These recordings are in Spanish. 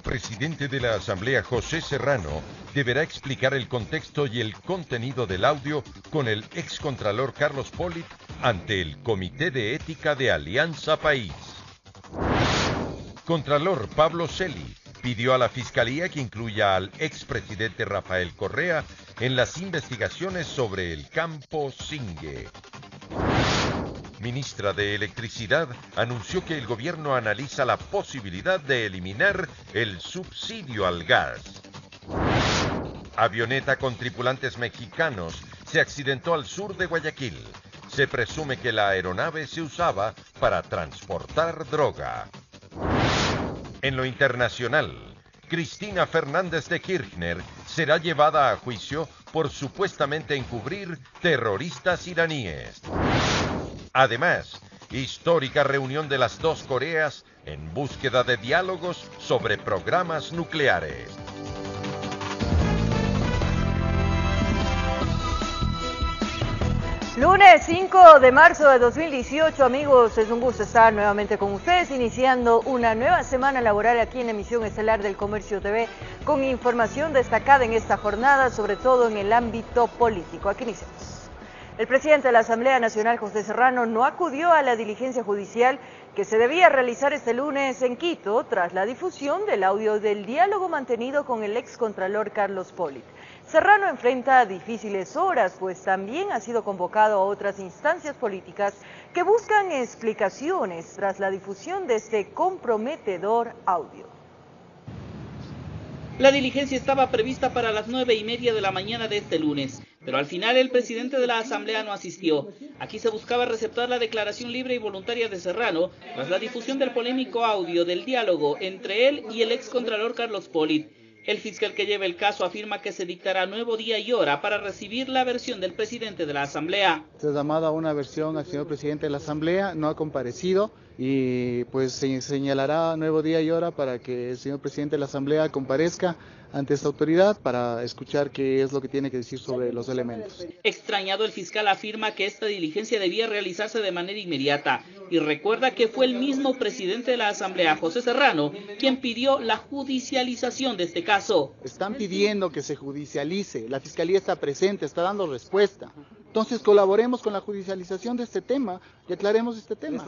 presidente de la Asamblea, José Serrano, deberá explicar el contexto y el contenido del audio con el excontralor Carlos Polit ante el Comité de Ética de Alianza País. Contralor Pablo Celi pidió a la Fiscalía que incluya al expresidente Rafael Correa en las investigaciones sobre el campo Zingue. Ministra de Electricidad anunció que el gobierno analiza la posibilidad de eliminar el subsidio al gas. Avioneta con tripulantes mexicanos se accidentó al sur de Guayaquil. Se presume que la aeronave se usaba para transportar droga. En lo internacional, Cristina Fernández de Kirchner será llevada a juicio por supuestamente encubrir terroristas iraníes. Además, histórica reunión de las dos Coreas en búsqueda de diálogos sobre programas nucleares. Lunes 5 de marzo de 2018, amigos, es un gusto estar nuevamente con ustedes, iniciando una nueva semana laboral aquí en Emisión Estelar del Comercio TV, con información destacada en esta jornada, sobre todo en el ámbito político. Aquí iniciamos. El presidente de la Asamblea Nacional, José Serrano, no acudió a la diligencia judicial que se debía realizar este lunes en Quito, tras la difusión del audio del diálogo mantenido con el excontralor Carlos Polit. Serrano enfrenta difíciles horas, pues también ha sido convocado a otras instancias políticas que buscan explicaciones tras la difusión de este comprometedor audio. La diligencia estaba prevista para las 9:30 de la mañana de este lunes, pero al final el presidente de la Asamblea no asistió. Aquí se buscaba receptar la declaración libre y voluntaria de Serrano tras la difusión del polémico audio del diálogo entre él y el excontralor Carlos Polit. El fiscal que lleva el caso afirma que se dictará nuevo día y hora para recibir la versión del presidente de la Asamblea. Se ha llamado a una versión al señor presidente de la Asamblea, no ha comparecido y pues se señalará nuevo día y hora para que el señor presidente de la Asamblea comparezca ante esta autoridad para escuchar qué es lo que tiene que decir sobre los elementos. Extrañado, el fiscal afirma que esta diligencia debía realizarse de manera inmediata y recuerda que fue el mismo presidente de la Asamblea, José Serrano, quien pidió la judicialización de este caso. Están pidiendo que se judicialice, la Fiscalía está presente, está dando respuesta. Entonces colaboremos con la judicialización de este tema y aclaremos este tema.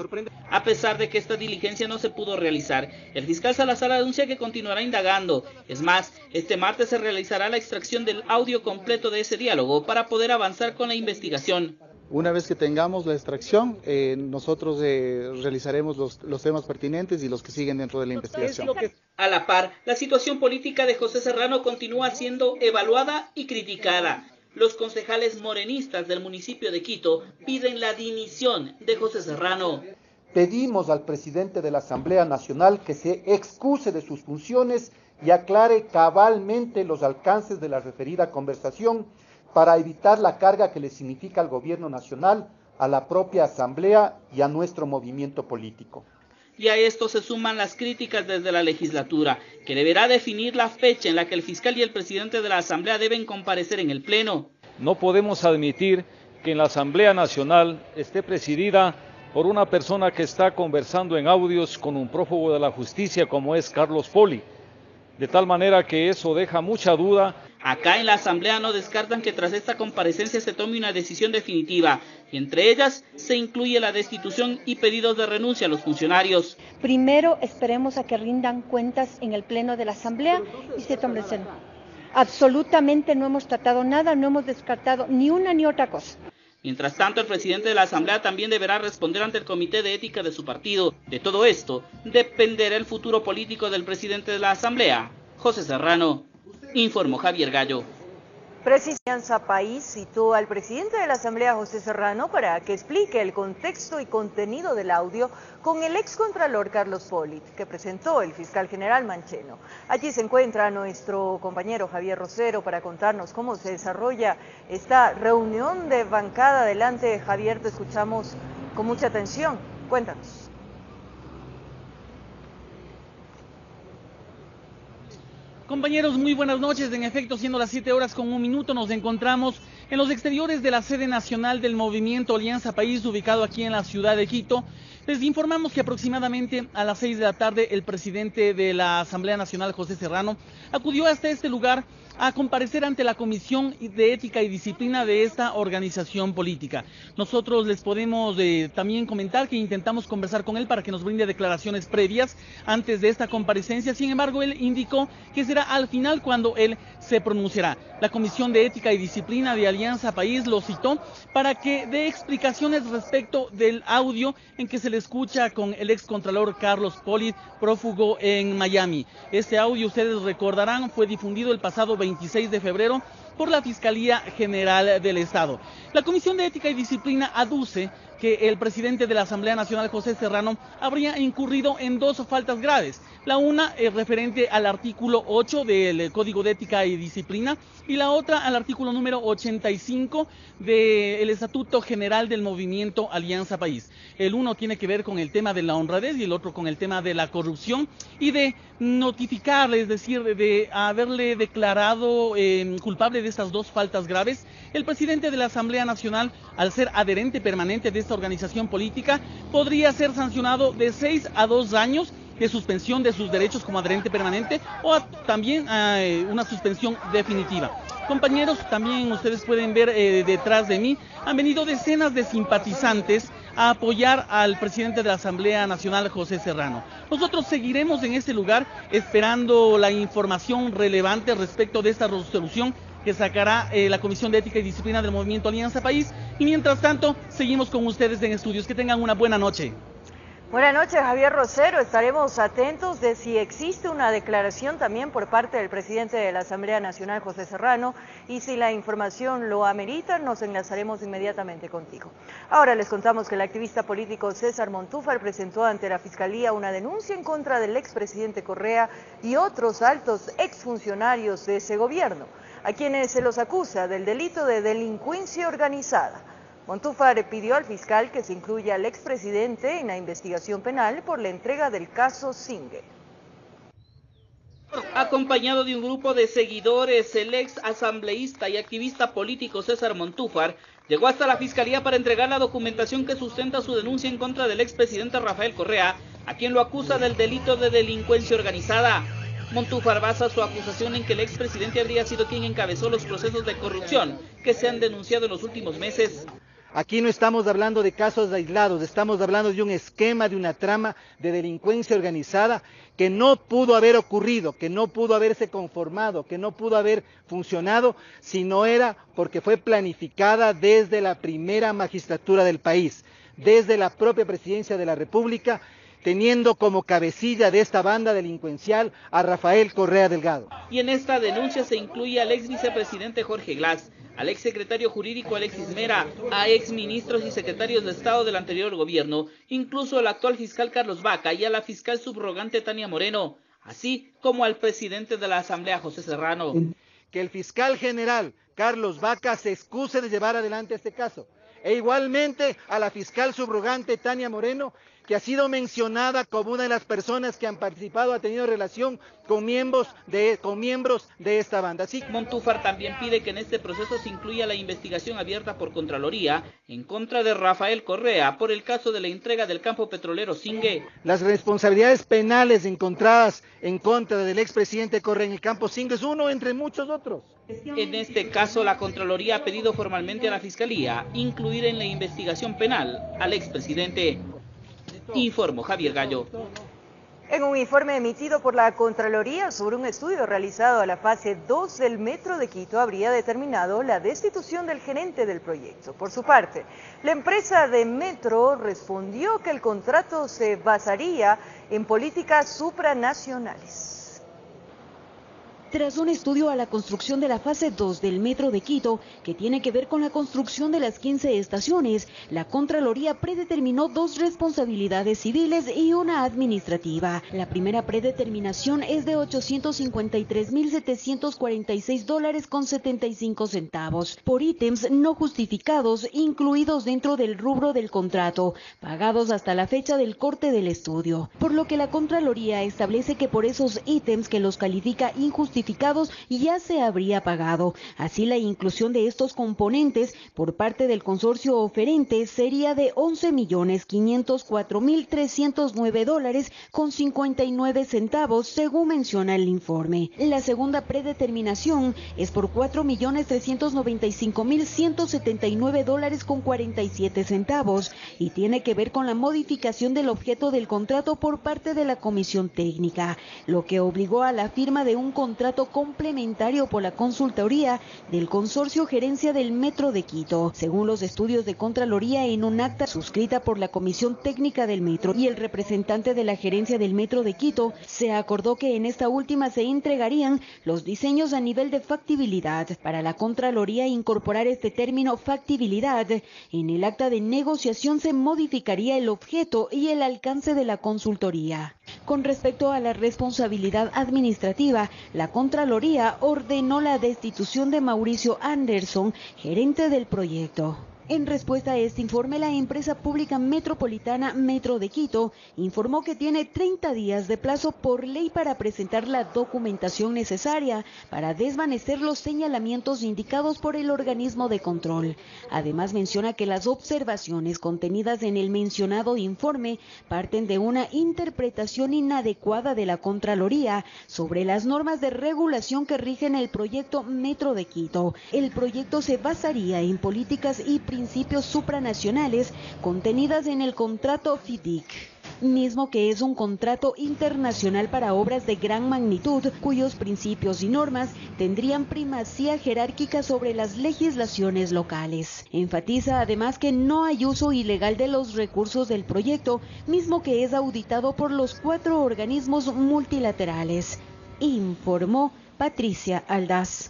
A pesar de que esta diligencia no se pudo realizar, el fiscal Salazar anuncia que continuará indagando. Es más, este martes se realizará la extracción del audio completo de ese diálogo para poder avanzar con la investigación. Una vez que tengamos la extracción, nosotros realizaremos los temas pertinentes y los que siguen dentro de la investigación. A la par, la situación política de José Serrano continúa siendo evaluada y criticada. Los concejales morenistas del municipio de Quito piden la dimisión de José Serrano. Pedimos al presidente de la Asamblea Nacional que se excuse de sus funciones y aclare cabalmente los alcances de la referida conversación para evitar la carga que le significa al gobierno nacional, a la propia Asamblea y a nuestro movimiento político. Y a esto se suman las críticas desde la legislatura, que deberá definir la fecha en la que el fiscal y el presidente de la Asamblea deben comparecer en el Pleno. No podemos admitir que en la Asamblea Nacional esté presidida por una persona que está conversando en audios con un prófugo de la justicia como es Carlos Polit, de tal manera que eso deja mucha duda. Acá en la Asamblea no descartan que tras esta comparecencia se tome una decisión definitiva, y entre ellas se incluye la destitución y pedidos de renuncia a los funcionarios. Primero esperemos a que rindan cuentas en el Pleno de la Asamblea y se tomen en serio. Absolutamente no hemos tratado nada, no hemos descartado ni una ni otra cosa. Mientras tanto, el presidente de la Asamblea también deberá responder ante el Comité de Ética de su partido. De todo esto dependerá el futuro político del presidente de la Asamblea, José Serrano. Informó Javier Gallo. Alianza País citó al presidente de la Asamblea, José Serrano, para que explique el contexto y contenido del audio con el excontralor Carlos Polit, que presentó el fiscal general Mancheno. Allí se encuentra nuestro compañero Javier Rosero para contarnos cómo se desarrolla esta reunión de bancada. Adelante, Javier, te escuchamos con mucha atención. Cuéntanos. Compañeros, muy buenas noches. En efecto, siendo las 7:01, nos encontramos en los exteriores de la sede nacional del Movimiento Alianza País, ubicado aquí en la ciudad de Quito, Les informamos que aproximadamente a las 6 de la tarde el presidente de la Asamblea Nacional, José Serrano, acudió hasta este lugar a comparecer ante la Comisión de Ética y Disciplina de esta organización política. Nosotros les podemos también comentar que intentamos conversar con él para que nos brinde declaraciones previas antes de esta comparecencia. Sin embargo, él indicó que será al final cuando él se pronunciará. La Comisión de Ética y Disciplina de Alianza País lo citó para que dé explicaciones respecto del audio en que se le escucha con el excontralor Carlos Poli, prófugo en Miami. Este audio, ustedes recordarán, fue difundido el pasado 26 de febrero por la Fiscalía General del Estado. La Comisión de Ética y Disciplina aduce que el presidente de la Asamblea Nacional, José Serrano, habría incurrido en dos faltas graves. La una referente al artículo 8 del Código de Ética y Disciplina y la otra al artículo número 85 del Estatuto General del Movimiento Alianza País. El uno tiene que ver con el tema de la honradez y el otro con el tema de la corrupción y de notificarle, es decir, de haberle declarado culpable de estas dos faltas graves. El presidente de la Asamblea Nacional, al ser adherente permanente de esta organización política, podría ser sancionado de 6 a 2 años de suspensión de sus derechos como adherente permanente o también una suspensión definitiva. Compañeros, también ustedes pueden ver detrás de mí, han venido decenas de simpatizantes a apoyar al presidente de la Asamblea Nacional, José Serrano. Nosotros seguiremos en este lugar esperando la información relevante respecto de esta resolución que sacará la Comisión de Ética y Disciplina del Movimiento Alianza País. Y mientras tanto, seguimos con ustedes en estudios. Que tengan una buena noche. Buenas noches, Javier Rosero. Estaremos atentos de si existe una declaración también por parte del presidente de la Asamblea Nacional, José Serrano, y si la información lo amerita, nos enlazaremos inmediatamente contigo. Ahora les contamos que el activista político César Montúfar presentó ante la Fiscalía una denuncia en contra del expresidente Correa y otros altos exfuncionarios de ese gobierno, a quienes se los acusa del delito de delincuencia organizada. Montúfar pidió al fiscal que se incluya al expresidente en la investigación penal por la entrega del caso Singue. Acompañado de un grupo de seguidores, el ex asambleísta y activista político César Montúfar llegó hasta la Fiscalía para entregar la documentación que sustenta su denuncia en contra del expresidente Rafael Correa, a quien lo acusa del delito de delincuencia organizada. Montúfar basa su acusación en que el expresidente habría sido quien encabezó los procesos de corrupción que se han denunciado en los últimos meses. Aquí no estamos hablando de casos aislados, estamos hablando de un esquema, de una trama de delincuencia organizada que no pudo haber ocurrido, que no pudo haberse conformado, que no pudo haber funcionado si no era porque fue planificada desde la primera magistratura del país, desde la propia presidencia de la República, teniendo como cabecilla de esta banda delincuencial a Rafael Correa Delgado. Y en esta denuncia se incluye al ex vicepresidente Jorge Glass, al ex secretario jurídico Alexis Mera, a ex ministros y secretarios de Estado del anterior gobierno, incluso al actual fiscal Carlos Vaca y a la fiscal subrogante Tania Moreno, así como al presidente de la Asamblea José Serrano. Que el fiscal general Carlos Vaca se excuse de llevar adelante este caso, e igualmente a la fiscal subrogante Tania Moreno, que ha sido mencionada como una de las personas que han participado, ha tenido relación con miembros de esta banda. Así, Montúfar también pide que en este proceso se incluya la investigación abierta por Contraloría en contra de Rafael Correa por el caso de la entrega del campo petrolero Singue. Las responsabilidades penales encontradas en contra del expresidente Correa en el campo Singue es uno entre muchos otros. En este caso, la Contraloría ha pedido formalmente a la Fiscalía incluir en la investigación penal al expresidente. Informó Javier Gallo. En un informe emitido por la Contraloría sobre un estudio realizado a la fase 2 del Metro de Quito, habría determinado la destitución del gerente del proyecto. Por su parte, la empresa de Metro respondió que el contrato se basaría en políticas supranacionales. Tras un estudio a la construcción de la fase 2 del Metro de Quito, que tiene que ver con la construcción de las 15 estaciones, la Contraloría predeterminó 2 responsabilidades civiles y una administrativa. La primera predeterminación es de $853,746.75 por ítems no justificados incluidos dentro del rubro del contrato, pagados hasta la fecha del corte del estudio. Por lo que la Contraloría establece que por esos ítems que los califica injustificados, justificados ya se habría pagado. Así, la inclusión de estos componentes por parte del consorcio oferente sería de $11.504.309,59 según menciona el informe. La segunda predeterminación es por $4.395.179,47 y tiene que ver con la modificación del objeto del contrato por parte de la comisión técnica, lo que obligó a la firma de un contrato complementario por la consultoría del consorcio Gerencia del Metro de Quito. Según los estudios de Contraloría, en un acta suscrita por la Comisión Técnica del Metro y el representante de la Gerencia del Metro de Quito, se acordó que en esta última se entregarían los diseños a nivel de factibilidad. Para la Contraloría, incorporar este término factibilidad en el acta de negociación se modificaría el objeto y el alcance de la consultoría. Con respecto a la responsabilidad administrativa, la Contraloría ordenó la destitución de Mauricio Anderson, gerente del proyecto. En respuesta a este informe, la empresa pública metropolitana Metro de Quito informó que tiene 30 días de plazo por ley para presentar la documentación necesaria para desvanecer los señalamientos indicados por el organismo de control. Además, menciona que las observaciones contenidas en el mencionado informe parten de una interpretación inadecuada de la Contraloría sobre las normas de regulación que rigen el proyecto Metro de Quito. El proyecto se basaría en políticas y principios supranacionales contenidas en el contrato FIDIC, mismo que es un contrato internacional para obras de gran magnitud, cuyos principios y normas tendrían primacía jerárquica sobre las legislaciones locales. Enfatiza además que no hay uso ilegal de los recursos del proyecto, mismo que es auditado por los 4 organismos multilaterales, informó Patricia Aldaz.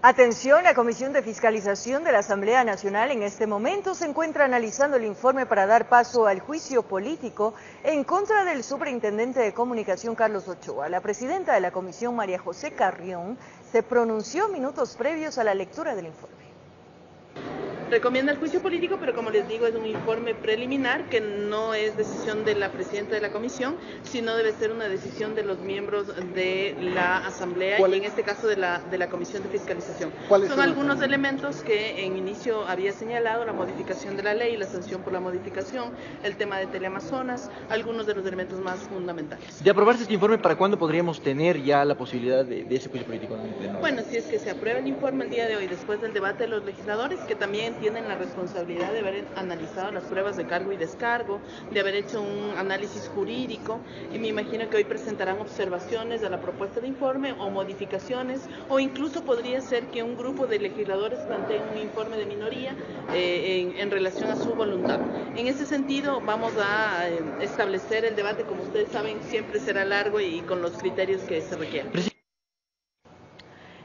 Atención, la Comisión de Fiscalización de la Asamblea Nacional en este momento se encuentra analizando el informe para dar paso al juicio político en contra del superintendente de comunicación Carlos Ochoa. La presidenta de la comisión, María José Carrión, se pronunció minutos previos a la lectura del informe. Recomienda el juicio político, pero como les digo, es un informe preliminar que no es decisión de la presidenta de la comisión, sino debe ser una decisión de los miembros de la asamblea y en este caso de la comisión de fiscalización. Son algunos elementos que en inicio había señalado: la modificación de la ley, la sanción por la modificación, el tema de Teleamazonas, algunos de los elementos más fundamentales. De aprobarse este informe, ¿para cuándo podríamos tener ya la posibilidad de ese juicio político? Bueno, si es que se aprueba el informe el día de hoy, después del debate de los legisladores, que también tienen la responsabilidad de haber analizado las pruebas de cargo y descargo, de haber hecho un análisis jurídico, y me imagino que hoy presentarán observaciones a la propuesta de informe o modificaciones, o incluso podría ser que un grupo de legisladores planteen un informe de minoría en relación a su voluntad. En ese sentido, vamos a establecer el debate. Como ustedes saben, siempre será largo y con los criterios que se requieran.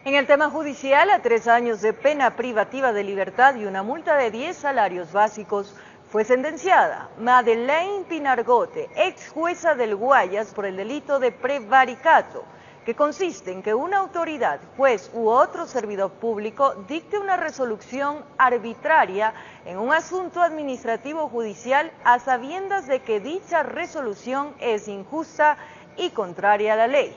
En el tema judicial, a 3 años de pena privativa de libertad y una multa de 10 salarios básicos, fue sentenciada Madeleine Pinargote, ex jueza del Guayas, por el delito de prevaricato, que consiste en que una autoridad, juez u otro servidor público dicte una resolución arbitraria en un asunto administrativo o judicial a sabiendas de que dicha resolución es injusta y contraria a la ley.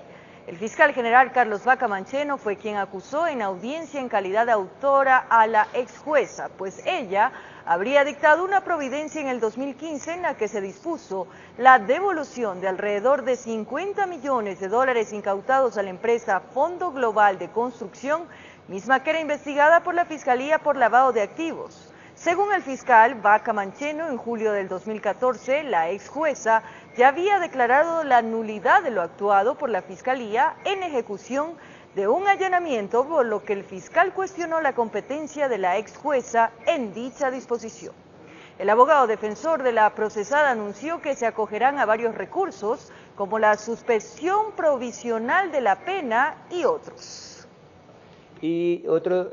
El fiscal general Carlos Vaca Mancheno fue quien acusó en audiencia en calidad de autora a la ex jueza, pues ella habría dictado una providencia en el 2015 en la que se dispuso la devolución de alrededor de $50 millones incautados a la empresa Fondo Global de Construcción, misma que era investigada por la Fiscalía por lavado de activos. Según el fiscal Vaca Mancheno, en julio del 2014, la ex jueza ya había declarado la nulidad de lo actuado por la Fiscalía en ejecución de un allanamiento, por lo que el fiscal cuestionó la competencia de la ex jueza en dicha disposición. El abogado defensor de la procesada anunció que se acogerán a varios recursos, como la suspensión provisional de la pena y otros. Y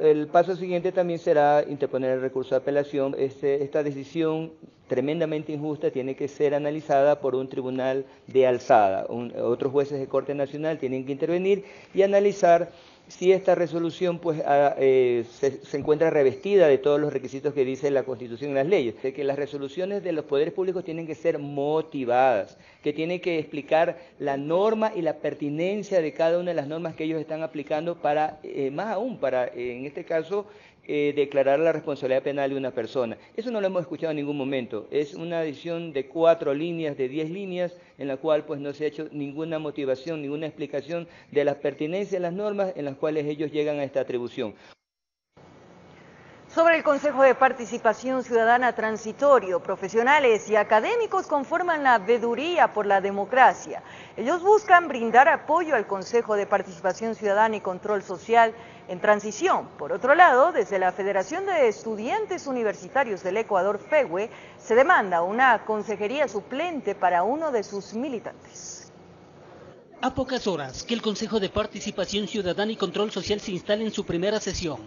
el paso siguiente también será interponer el recurso de apelación. Esta decisión tremendamente injusta tiene que ser analizada por un tribunal de alzada. Otros jueces de Corte Nacional tienen que intervenir y analizar si esta resolución pues, se encuentra revestida de todos los requisitos que dice la Constitución y las leyes, de que las resoluciones de los poderes públicos tienen que ser motivadas, que tienen que explicar la norma y la pertinencia de cada una de las normas que ellos están aplicando para, más aún, para, en este caso, declarar la responsabilidad penal de una persona. Eso no lo hemos escuchado en ningún momento. Es una decisión de 4 líneas, de 10 líneas, en la cual pues no se ha hecho ninguna motivación, ninguna explicación de la pertinencia de las normas en las cuales ellos llegan a esta atribución. Sobre el Consejo de Participación Ciudadana Transitorio, profesionales y académicos conforman la Veeduría por la Democracia. Ellos buscan brindar apoyo al Consejo de Participación Ciudadana y Control Social en transición. Por otro lado, desde la Federación de Estudiantes Universitarios del Ecuador, FEUE, se demanda una consejería suplente para uno de sus militantes. A pocas horas que el Consejo de Participación Ciudadana y Control Social se instale en su primera sesión,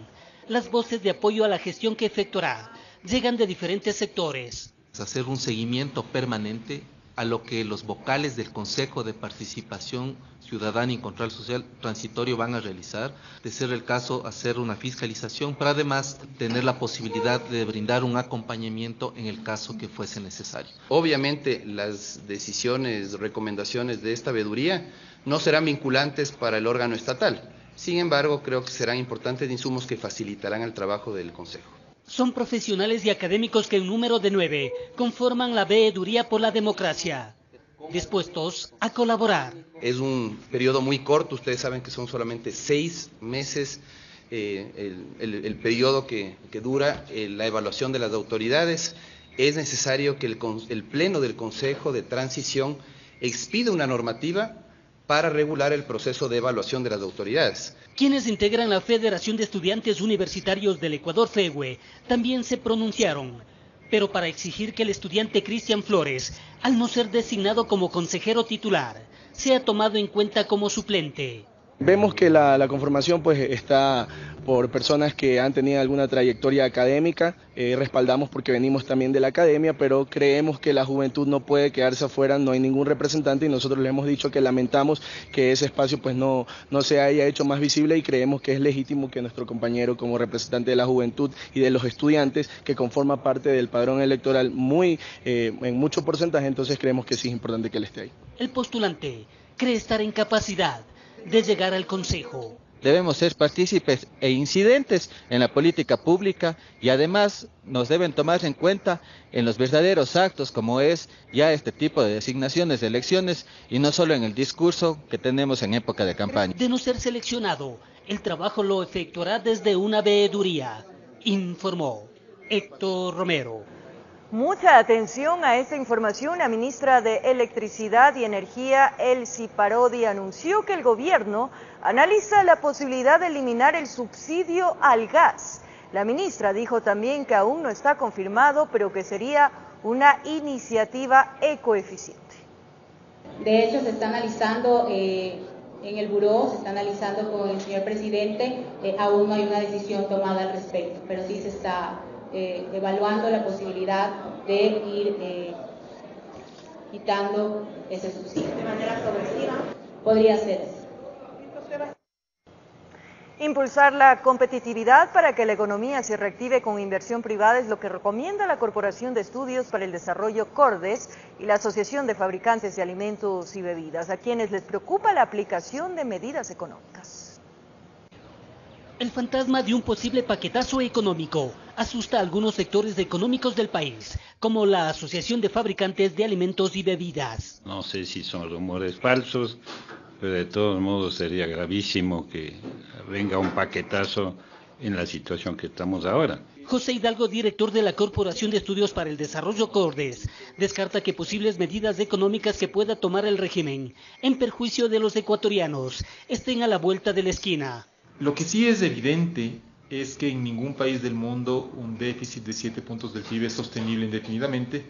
las voces de apoyo a la gestión que efectuará llegan de diferentes sectores. Hacer un seguimiento permanente a lo que los vocales del Consejo de Participación Ciudadana y Control Social Transitorio van a realizar, de ser el caso hacer una fiscalización, pero además tener la posibilidad de brindar un acompañamiento en el caso que fuese necesario. Obviamente las decisiones, recomendaciones de esta veeduría no serán vinculantes para el órgano estatal. Sin embargo, creo que serán importantes insumos que facilitarán el trabajo del Consejo. Son profesionales y académicos que en número de 9 conforman la Veeduría por la Democracia, dispuestos a colaborar. Es un periodo muy corto, ustedes saben que son solamente 6 meses el periodo que dura la evaluación de las autoridades. Es necesario que el Pleno del Consejo de Transición expida una normativa para regular el proceso de evaluación de las autoridades. Quienes integran la Federación de Estudiantes Universitarios del Ecuador, FEUE, también se pronunciaron, pero para exigir que el estudiante Cristian Flores, al no ser designado como consejero titular, sea tomado en cuenta como suplente. Vemos que la conformación pues está por personas que han tenido alguna trayectoria académica, respaldamos porque venimos también de la academia, pero creemos que la juventud no puede quedarse afuera, no hay ningún representante y nosotros le hemos dicho que lamentamos que ese espacio pues no se haya hecho más visible y creemos que es legítimo que nuestro compañero como representante de la juventud y de los estudiantes que conforma parte del padrón electoral en mucho porcentaje, entonces creemos que sí es importante que él esté ahí. El postulante cree estar en capacidad de llegar al Consejo. Debemos ser partícipes e incidentes en la política pública y además nos deben tomar en cuenta en los verdaderos actos como es ya este tipo de designaciones de elecciones y no solo en el discurso que tenemos en época de campaña. De no ser seleccionado, el trabajo lo efectuará desde una veeduría, informó Héctor Romero. Mucha atención a esta información. La ministra de Electricidad y Energía, Elsie Parodi, anunció que el gobierno analiza la posibilidad de eliminar el subsidio al gas. La ministra dijo también que aún no está confirmado, pero que sería una iniciativa ecoeficiente. De hecho, se está analizando en el buró, se está analizando con el señor presidente, aún no hay una decisión tomada al respecto, pero sí se está evaluando la posibilidad de ir quitando ese subsidio. ¿De manera progresiva? Podría ser. Impulsar la competitividad para que la economía se reactive con inversión privada es lo que recomienda la Corporación de Estudios para el Desarrollo Cordes y la Asociación de Fabricantes de Alimentos y Bebidas, a quienes les preocupa la aplicación de medidas económicas. El fantasma de un posible paquetazo económico asusta a algunos sectores económicos del país, como la Asociación de Fabricantes de Alimentos y Bebidas. No sé si son rumores falsos, pero de todos modos sería gravísimo que venga un paquetazo en la situación que estamos ahora. José Hidalgo, director de la Corporación de Estudios para el Desarrollo Cordes, descarta que posibles medidas económicas que pueda tomar el régimen en perjuicio de los ecuatorianos estén a la vuelta de la esquina. Lo que sí es evidente es que en ningún país del mundo un déficit de 7 puntos del PIB es sostenible indefinidamente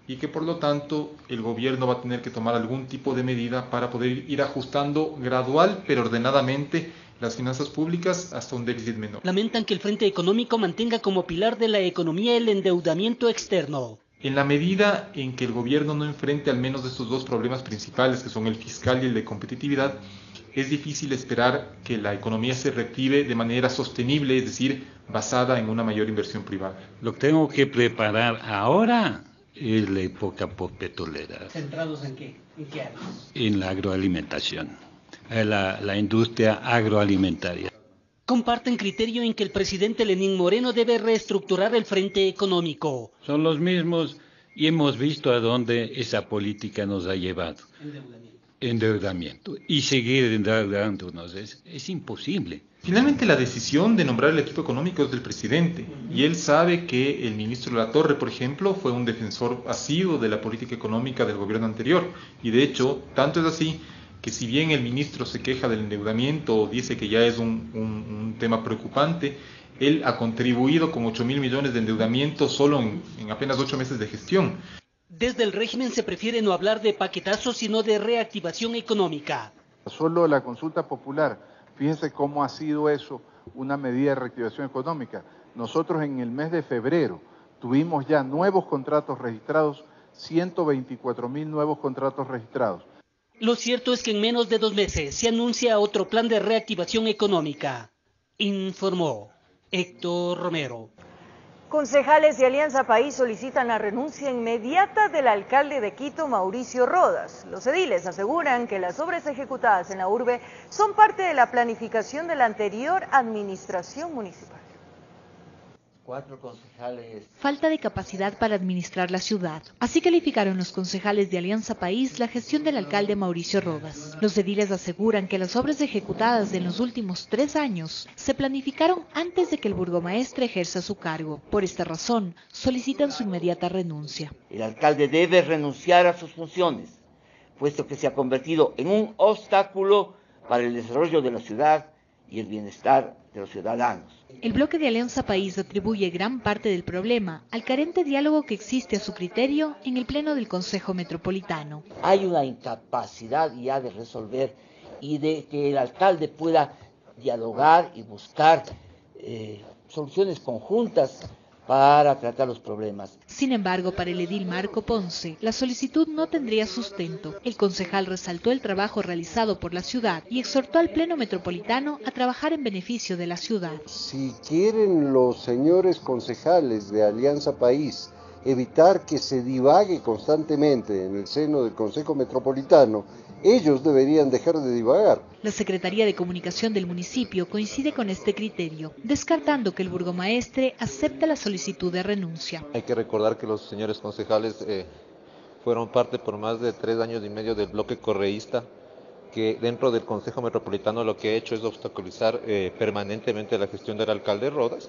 y que por lo tanto el gobierno va a tener que tomar algún tipo de medida para poder ir ajustando gradual pero ordenadamente las finanzas públicas hasta un déficit menor. Lamentan que el Frente Económico mantenga como pilar de la economía el endeudamiento externo. En la medida en que el gobierno no enfrente al menos estos dos problemas principales, que son el fiscal y el de competitividad, es difícil esperar que la economía se reactive de manera sostenible, es decir, basada en una mayor inversión privada. Lo que tengo que preparar ahora es la época postpetrolera. ¿Centrados en qué? ¿En qué áreas? En la agroalimentación, la industria agroalimentaria. Comparten criterio en que el presidente Lenín Moreno debe reestructurar el frente económico. Son los mismos y hemos visto a dónde esa política nos ha llevado. Endeudamiento. Y seguir endeudándonos es imposible. Finalmente la decisión de nombrar el equipo económico es del presidente y él sabe que el ministro Latorre, por ejemplo, fue un defensor asiduo de la política económica del gobierno anterior y de hecho, tanto es así que si bien el ministro se queja del endeudamiento o dice que ya es un tema preocupante, él ha contribuido con 8.000 millones de endeudamiento solo en apenas 8 meses de gestión. Desde el régimen se prefiere no hablar de paquetazos, sino de reactivación económica. Solo la consulta popular, fíjense cómo ha sido eso una medida de reactivación económica. Nosotros en el mes de febrero tuvimos ya nuevos contratos registrados, 124.000 nuevos contratos registrados. Lo cierto es que en menos de 2 meses se anuncia otro plan de reactivación económica, informó Héctor Romero. Concejales de Alianza País solicitan la renuncia inmediata del alcalde de Quito, Mauricio Rodas. Los ediles aseguran que las obras ejecutadas en la urbe son parte de la planificación de la anterior administración municipal. 4 concejales. Falta de capacidad para administrar la ciudad. Así calificaron los concejales de Alianza País la gestión del alcalde Mauricio Rodas. Los ediles aseguran que las obras ejecutadas en los últimos 3 años se planificaron antes de que el burgomaestre ejerza su cargo. Por esta razón, solicitan su inmediata renuncia. El alcalde debe renunciar a sus funciones, puesto que se ha convertido en un obstáculo para el desarrollo de la ciudad y el bienestar de los ciudadanos. El bloque de Alianza País atribuye gran parte del problema al carente diálogo que existe a su criterio en el Pleno del Consejo Metropolitano. Hay una incapacidad ya de resolver y de que el alcalde pueda dialogar y buscar soluciones conjuntas para tratar los problemas. Sin embargo, para el edil Marco Ponce, la solicitud no tendría sustento. El concejal resaltó el trabajo realizado por la ciudad y exhortó al Pleno Metropolitano a trabajar en beneficio de la ciudad. Si quieren los señores concejales de Alianza País evitar que se divague constantemente en el seno del Consejo Metropolitano, ellos deberían dejar de divagar. La Secretaría de Comunicación del municipio coincide con este criterio, descartando que el burgomaestre acepte la solicitud de renuncia. Hay que recordar que los señores concejales fueron parte por más de 3 años y medio del bloque correísta, que dentro del Consejo Metropolitano lo que ha hecho es obstaculizar permanentemente la gestión del alcalde Rodas.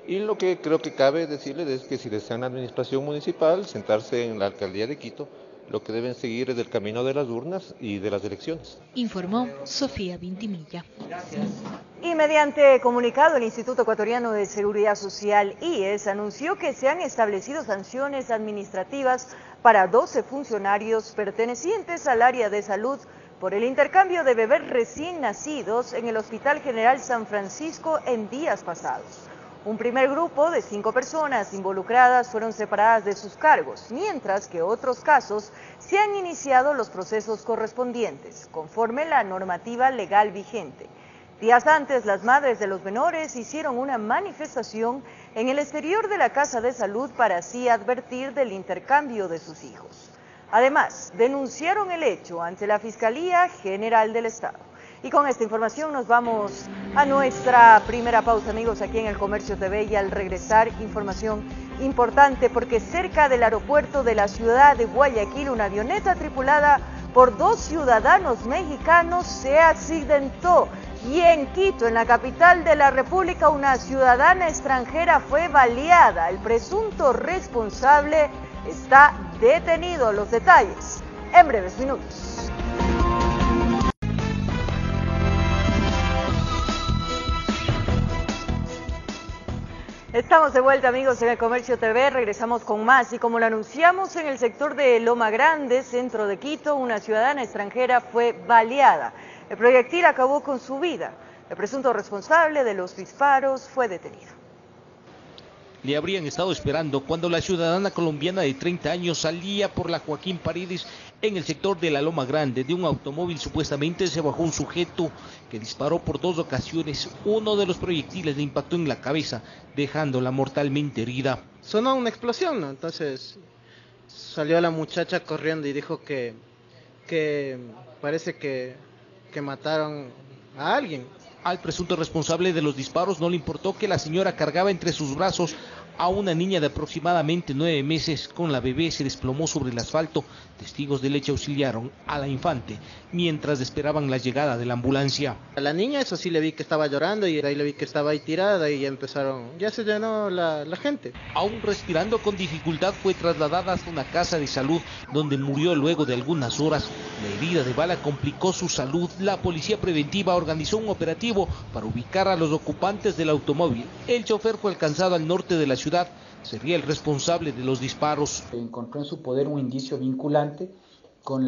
Y lo que creo que cabe decirles es que si desean administración municipal, sentarse en la alcaldía de Quito, lo que deben seguir es el camino de las urnas y de las elecciones. Informó Sofía Vintimilla. Y mediante comunicado, el Instituto Ecuatoriano de Seguridad Social, IES, anunció que se han establecido sanciones administrativas para 12 funcionarios pertenecientes al área de salud por el intercambio de bebés recién nacidos en el Hospital General San Francisco en días pasados. Un primer grupo de 5 personas involucradas fueron separadas de sus cargos, mientras que otros casos se han iniciado los procesos correspondientes, conforme la normativa legal vigente. Días antes, las madres de los menores hicieron una manifestación en el exterior de la Casa de Salud para así advertir del intercambio de sus hijos. Además, denunciaron el hecho ante la Fiscalía General del Estado. Y con esta información nos vamos a nuestra primera pausa, amigos, aquí en El Comercio TV, y al regresar, información importante porque cerca del aeropuerto de la ciudad de Guayaquil, una avioneta tripulada por 2 ciudadanos mexicanos se accidentó. Y en Quito, en la capital de la República, una ciudadana extranjera fue baleada. El presunto responsable está detenido. Los detalles en breves minutos. Estamos de vuelta, amigos, en El Comercio TV. Regresamos con más y como lo anunciamos, en el sector de Loma Grande, centro de Quito, una ciudadana extranjera fue baleada. El proyectil acabó con su vida. El presunto responsable de los disparos fue detenido. le habrían estado esperando cuando la ciudadana colombiana de 30 años salía por la Joaquín Paredes en el sector de la Loma Grande. De un automóvil supuestamente se bajó un sujeto que disparó por 2 ocasiones. Uno de los proyectiles le impactó en la cabeza, dejándola mortalmente herida. Sonó una explosión, ¿no? Entonces salió la muchacha corriendo y dijo que parece que mataron a alguien. Al presunto responsable de los disparos no le importó que la señora cargaba entre sus brazos a una niña de aproximadamente 9 meses. Con la bebé se desplomó sobre el asfalto. Testigos del hecho auxiliaron a la infante mientras esperaban la llegada de la ambulancia. A la niña, eso sí, le vi que estaba llorando y ahí le vi que estaba ahí tirada y ya se llenó la gente. Aún respirando con dificultad, fue trasladada hasta una casa de salud donde murió luego de algunas horas. La herida de bala complicó su salud. La policía preventiva organizó un operativo para ubicar a los ocupantes del automóvil. El chofer fue alcanzado al norte de la ciudad. Sería el responsable de los disparos. Encontró en su poder un indicio vinculante con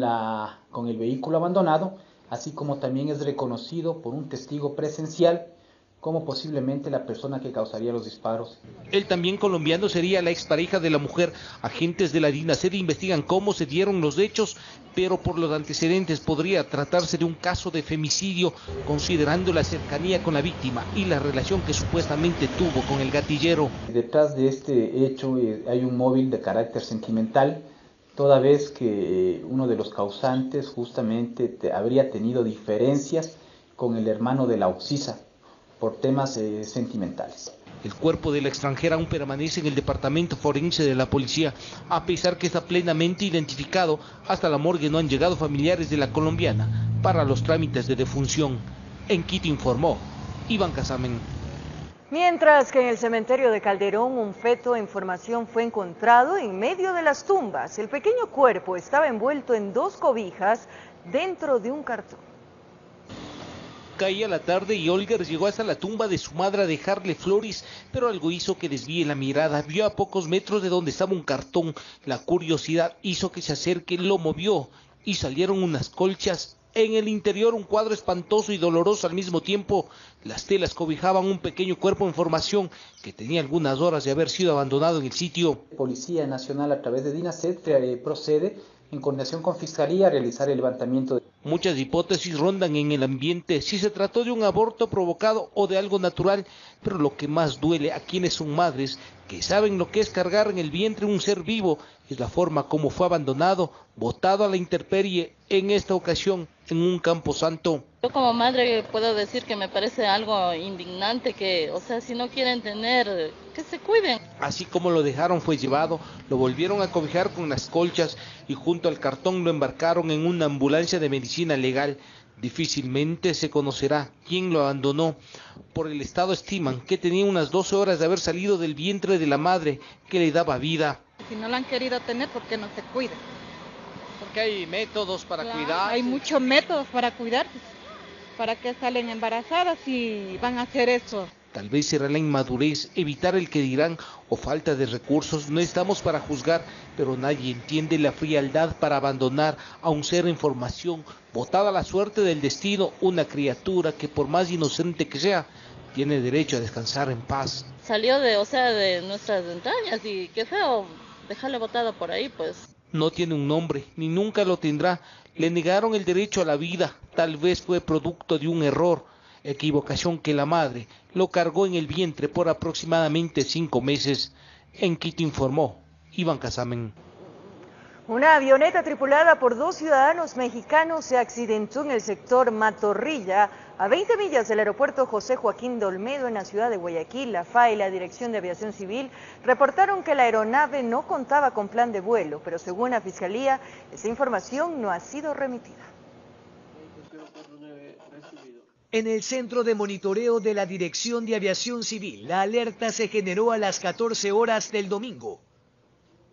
el vehículo abandonado, así como también es reconocido por un testigo presencial como posiblemente la persona que causaría los disparos. El también colombiano sería la expareja de la mujer. Agentes de la DINASED investigan cómo se dieron los hechos, pero por los antecedentes podría tratarse de un caso de femicidio, considerando la cercanía con la víctima y la relación que supuestamente tuvo con el gatillero. Detrás de este hecho hay un móvil de carácter sentimental, toda vez que uno de los causantes justamente habría tenido diferencias con el hermano de la occisa por temas sentimentales. El cuerpo de la extranjera aún permanece en el departamento forense de la policía, a pesar que está plenamente identificado. Hasta la morgue no han llegado familiares de la colombiana para los trámites de defunción. En Quito informó Iván Casamen. Mientras que en el cementerio de Calderón un feto en formación fue encontrado en medio de las tumbas. El pequeño cuerpo estaba envuelto en 2 cobijas dentro de un cartón. Caía la tarde y Olger llegó hasta la tumba de su madre a dejarle flores, pero algo hizo que desvíe la mirada. Vio a pocos metros de donde estaba un cartón. La curiosidad hizo que se acerque, lo movió y salieron unas colchas. En el interior un cuadro espantoso y doloroso al mismo tiempo. Las telas cobijaban un pequeño cuerpo en formación que tenía algunas horas de haber sido abandonado en el sitio. Policía Nacional a través de DINASED procede en coordinación con Fiscalía a realizar el levantamiento. Muchas hipótesis rondan en el ambiente, si se trató de un aborto provocado o de algo natural, pero lo que más duele a quienes son madres, que saben lo que es cargar en el vientre un ser vivo, es la forma como fue abandonado, botado a la intemperie, en esta ocasión en un camposanto. Yo como madre puedo decir que me parece algo indignante que, si no quieren tener, que se cuiden. Así como lo dejaron fue llevado, lo volvieron a cobijar con las colchas y junto al cartón lo embarcaron en una ambulancia de medicina legal. Difícilmente se conocerá quién lo abandonó. Por el estado estiman que tenía unas 12 horas de haber salido del vientre de la madre que le daba vida. Si no lo han querido tener, ¿por qué no se cuida? Porque hay métodos para cuidar. Hay muchos métodos para cuidar. ¿Para qué salen embarazadas y van a hacer eso? Tal vez será la inmadurez, evitar el que dirán o falta de recursos. No estamos para juzgar, pero nadie entiende la frialdad para abandonar a un ser en formación, botada a la suerte del destino, una criatura que por más inocente que sea, tiene derecho a descansar en paz. Salió de nuestras entrañas y qué feo dejarle botado por ahí, pues. No tiene un nombre, ni nunca lo tendrá. Le negaron el derecho a la vida, tal vez fue producto de un error, equivocación que la madre lo cargó en el vientre por aproximadamente 5 meses. En Quito informó Iván Casamen. Una avioneta tripulada por 2 ciudadanos mexicanos se accidentó en el sector Matorrilla, a 20 millas del aeropuerto José Joaquín de Olmedo en la ciudad de Guayaquil. La FAA y la Dirección de Aviación Civil reportaron que la aeronave no contaba con plan de vuelo, pero según la Fiscalía, esa información no ha sido remitida. En el centro de monitoreo de la Dirección de Aviación Civil, la alerta se generó a las 14 horas del domingo.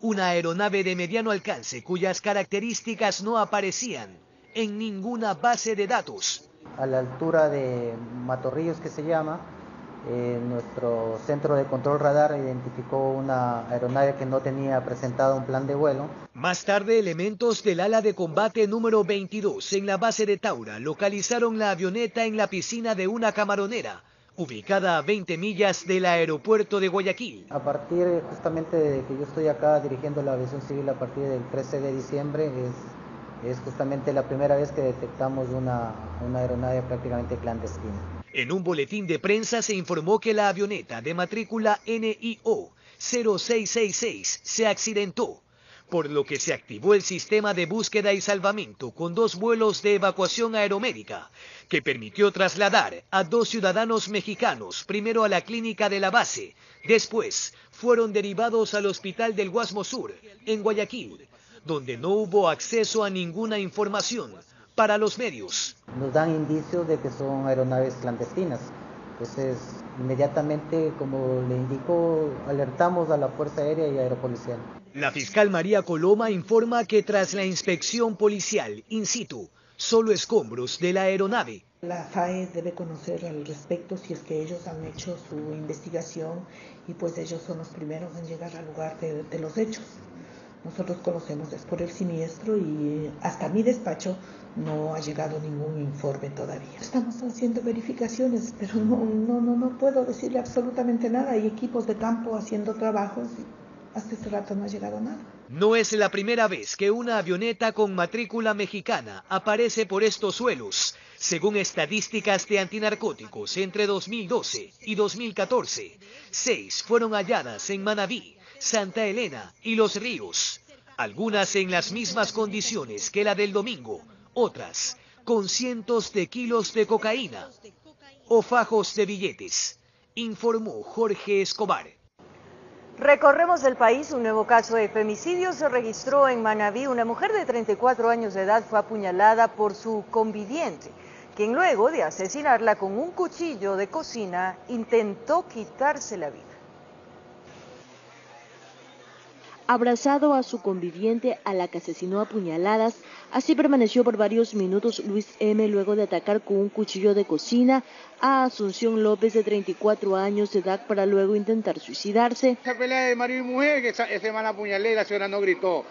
Una aeronave de mediano alcance cuyas características no aparecían en ninguna base de datos. A la altura de Matorrillos, que se llama, nuestro centro de control radar identificó una aeronave que no tenía presentado un plan de vuelo. Más tarde, elementos del ala de combate número 22 en la base de Taura localizaron la avioneta en la piscina de una camaronera, ubicada a 20 millas del aeropuerto de Guayaquil. A partir justamente de que yo estoy acá dirigiendo la aviación civil a partir del 13 de diciembre, es justamente la primera vez que detectamos una aeronave prácticamente clandestina. En un boletín de prensa se informó que la avioneta de matrícula NIO 0666 se accidentó, por lo que se activó el sistema de búsqueda y salvamento con 2 vuelos de evacuación aeromédica, que permitió trasladar a 2 ciudadanos mexicanos, primero a la clínica de la base, después fueron derivados al hospital del Guasmo Sur, en Guayaquil, donde no hubo acceso a ninguna información para los medios. Nos dan indicios de que son aeronaves clandestinas. Entonces, inmediatamente, como le indicó, alertamos a la Fuerza Aérea y Aeropolicial. La fiscal María Coloma informa que tras la inspección policial in situ, solo escombros de la aeronave. La FAE debe conocer al respecto si es que ellos han hecho su investigación y pues ellos son los primeros en llegar al lugar de los hechos. Nosotros conocemos por el siniestro y hasta mi despacho no ha llegado ningún informe todavía. Estamos haciendo verificaciones, pero no puedo decirle absolutamente nada. Hay equipos de campo haciendo trabajos y hasta este rato no ha llegado nada. No es la primera vez que una avioneta con matrícula mexicana aparece por estos suelos. Según estadísticas de antinarcóticos, entre 2012 y 2014, 6 fueron halladas en Manabí, Santa Elena y Los Ríos, algunas en las mismas condiciones que la del domingo, otras con cientos de kilos de cocaína o fajos de billetes, informó Jorge Escobar. Recorremos el país. Un nuevo caso de femicidio se registró en Manabí. Una mujer de 34 años de edad fue apuñalada por su conviviente, quien luego de asesinarla con un cuchillo de cocina intentó quitarse la vida. Abrazado a su conviviente, a la que asesinó a puñaladas, así permaneció por varios minutos Luis M. luego de atacar con un cuchillo de cocina a Asunción López, de 34 años de edad, para luego intentar suicidarse. Esa pelea de marido y mujer, que ese man apuñalé y la señora no gritó,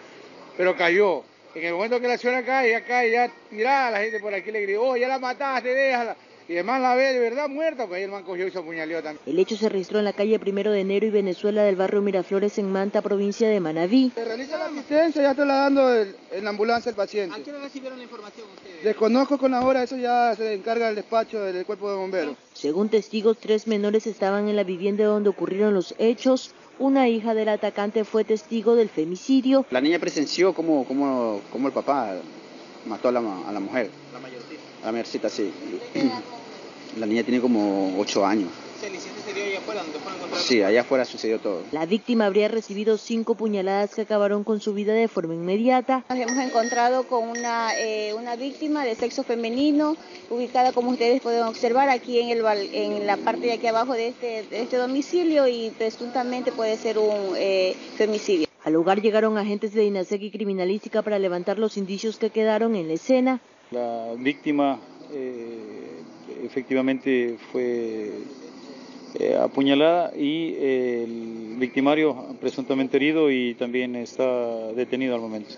pero cayó. En el momento que la señora cae, ya tirada, la gente por aquí le gritó, oh, ya la mataste, déjala. Y el man la ve de verdad muerta, pues ahí el man cogió y se apuñaleó también. El hecho se registró en la calle 1 de Enero y Venezuela del barrio Miraflores en Manta, provincia de Manabí. Se realiza la asistencia, ya estoy dando en la ambulancia el paciente. ¿A qué hora recibieron la información ustedes? Desconozco con la hora, eso ya se encarga el despacho del cuerpo de bomberos. Según testigos, 3 menores estaban en la vivienda donde ocurrieron los hechos. Una hija del atacante fue testigo del femicidio. La niña presenció cómo el papá mató a la mujer. ¿La mayorcita? A la mayorcita, sí. La niña tiene como 8 años. ¿El incidente se dio allá afuera, donde fueron encontrados? Sí, allá afuera sucedió todo. La víctima habría recibido 5 puñaladas que acabaron con su vida de forma inmediata. Nos hemos encontrado con una víctima de sexo femenino, ubicada, como ustedes pueden observar, aquí en la parte de aquí abajo de este domicilio, y presuntamente puede ser un femicidio. Al lugar llegaron agentes de INASEC y criminalística para levantar los indicios que quedaron en la escena. La víctima efectivamente fue apuñalada y el victimario presuntamente herido y también está detenido al momento.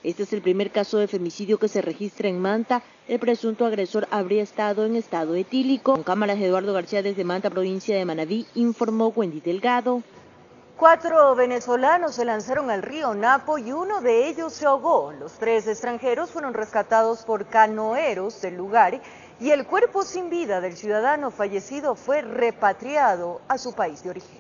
Este es el primer caso de femicidio que se registra en Manta. El presunto agresor habría estado en estado etílico. Con cámaras de Eduardo García desde Manta, provincia de Manabí, informó Wendy Delgado. 4 venezolanos se lanzaron al río Napo y uno de ellos se ahogó. Los 3 extranjeros fueron rescatados por canoeros del lugar y el cuerpo sin vida del ciudadano fallecido fue repatriado a su país de origen.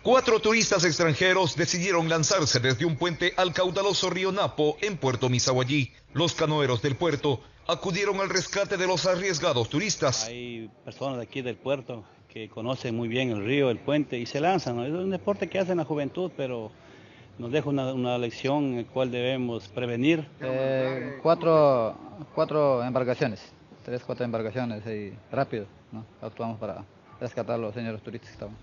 4 turistas extranjeros decidieron lanzarse desde un puente al caudaloso río Napo en Puerto Misahuallí. Los canoeros del puerto acudieron al rescate de los arriesgados turistas. Hay personas de aquí del puerto que conocen muy bien el río, el puente, y se lanzan, ¿no? Es un deporte que hace la juventud, pero nos deja una lección en la cual debemos prevenir. 4 embarcaciones, 3-4 embarcaciones, y rápido, ¿no? Actuamos para rescatar a los señores turistas que estaban.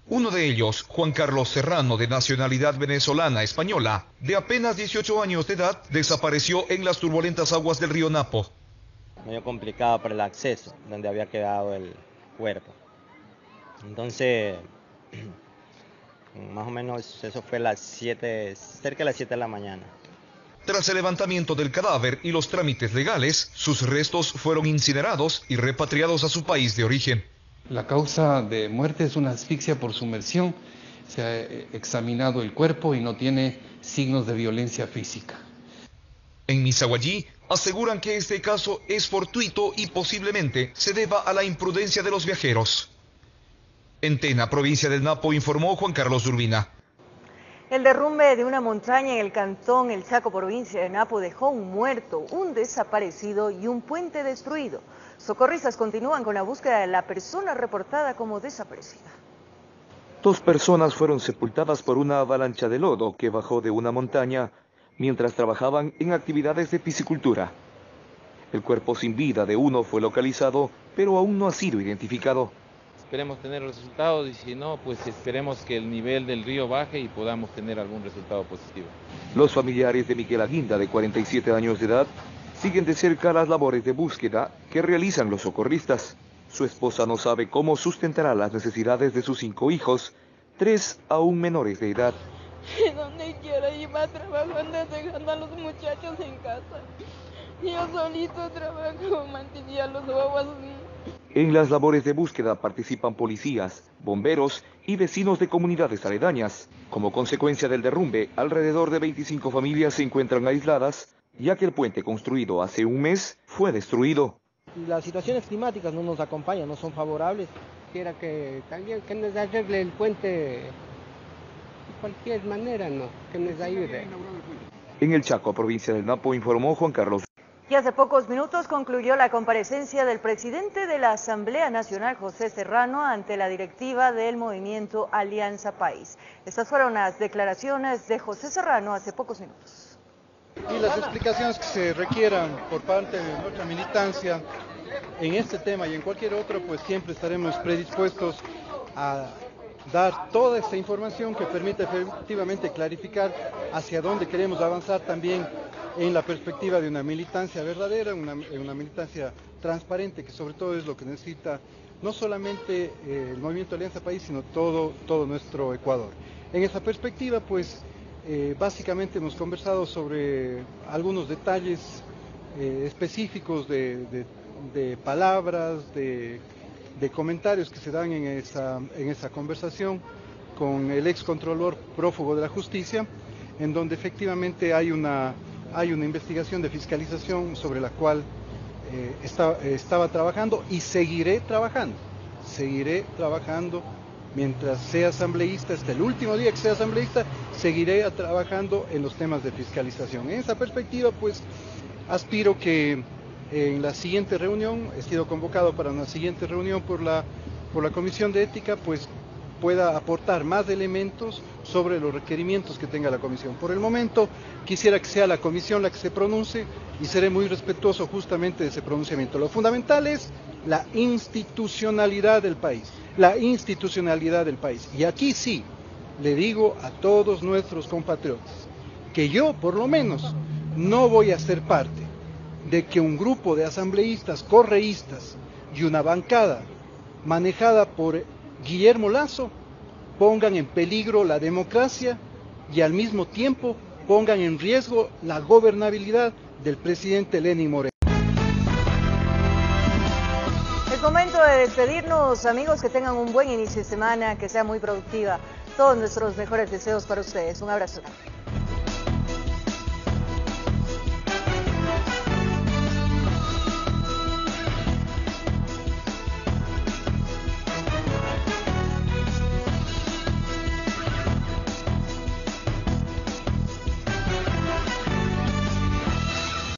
Uno de ellos, Juan Carlos Serrano, de nacionalidad venezolana española, de apenas 18 años de edad, desapareció en las turbulentas aguas del río Napo. Medio complicado por el acceso, donde había quedado el cuerpo. Entonces, más o menos eso fue cerca de las 7 de la mañana. Tras el levantamiento del cadáver y los trámites legales, sus restos fueron incinerados y repatriados a su país de origen. La causa de muerte es una asfixia por sumersión. Se ha examinado el cuerpo y no tiene signos de violencia física. En Misaguallí aseguran que este caso es fortuito y posiblemente se deba a la imprudencia de los viajeros. En Tena, provincia del Napo, informó Juan Carlos Urbina. El derrumbe de una montaña en el cantón El Chaco, provincia de Napo, dejó un muerto, un desaparecido y un puente destruido. Socorristas continúan con la búsqueda de la persona reportada como desaparecida. 2 personas fueron sepultadas por una avalancha de lodo que bajó de una montaña mientras trabajaban en actividades de piscicultura. El cuerpo sin vida de uno fue localizado, pero aún no ha sido identificado. Esperemos tener resultados y si no, pues esperemos que el nivel del río baje y podamos tener algún resultado positivo. Los familiares de Miguel Aguinda, de 47 años de edad, siguen de cerca las labores de búsqueda que realizan los socorristas. Su esposa no sabe cómo sustentará las necesidades de sus 5 hijos, 3 aún menores de edad. Donde quiera iba trabajando, dejando a los muchachos en casa. Yo solito trabajo, mantenía a los bobos. En las labores de búsqueda participan policías, bomberos y vecinos de comunidades aledañas. Como consecuencia del derrumbe, alrededor de 25 familias se encuentran aisladas, ya que el puente construido hace un mes fue destruido. Las situaciones climáticas no nos acompañan, no son favorables. Quiera que también que nos arregle el puente de cualquier manera, ¿no? Que nos ayude. En el Chaco, provincia del Napo, informó Juan Carlos. Y hace pocos minutos concluyó la comparecencia del presidente de la Asamblea Nacional, José Serrano, ante la directiva del movimiento Alianza País. Estas fueron las declaraciones de José Serrano hace pocos minutos. Y las explicaciones que se requieran por parte de nuestra militancia en este tema y en cualquier otro, pues siempre estaremos predispuestos a dar toda esta información que permite efectivamente clarificar hacia dónde queremos avanzar también en la perspectiva de una militancia verdadera, una militancia transparente, que sobre todo es lo que necesita no solamente el Movimiento Alianza País, sino todo nuestro Ecuador. En esa perspectiva, pues, básicamente hemos conversado sobre algunos detalles específicos de palabras, de comentarios que se dan en esa conversación con el excontrolor prófugo de la justicia, en donde efectivamente hay una investigación de fiscalización sobre la cual estaba trabajando y seguiré trabajando mientras sea asambleísta, hasta el último día que sea asambleísta, seguiré trabajando en los temas de fiscalización. En esa perspectiva, pues, aspiro que en la siguiente reunión, he sido convocado para una siguiente reunión por la Comisión de Ética, pues pueda aportar más elementos sobre los requerimientos que tenga la comisión. Por el momento quisiera que sea la comisión la que se pronuncie y seré muy respetuoso justamente de ese pronunciamiento. Lo fundamental es la institucionalidad del país, Y aquí sí, le digo a todos nuestros compatriotas que yo, por lo menos, no voy a ser parte de que un grupo de asambleístas correístas y una bancada manejada por Guillermo Lasso pongan en peligro la democracia y al mismo tiempo pongan en riesgo la gobernabilidad del presidente Lenín Moreno. Es momento de despedirnos, amigos, que tengan un buen inicio de semana, que sea muy productiva. Todos nuestros mejores deseos para ustedes. Un abrazo.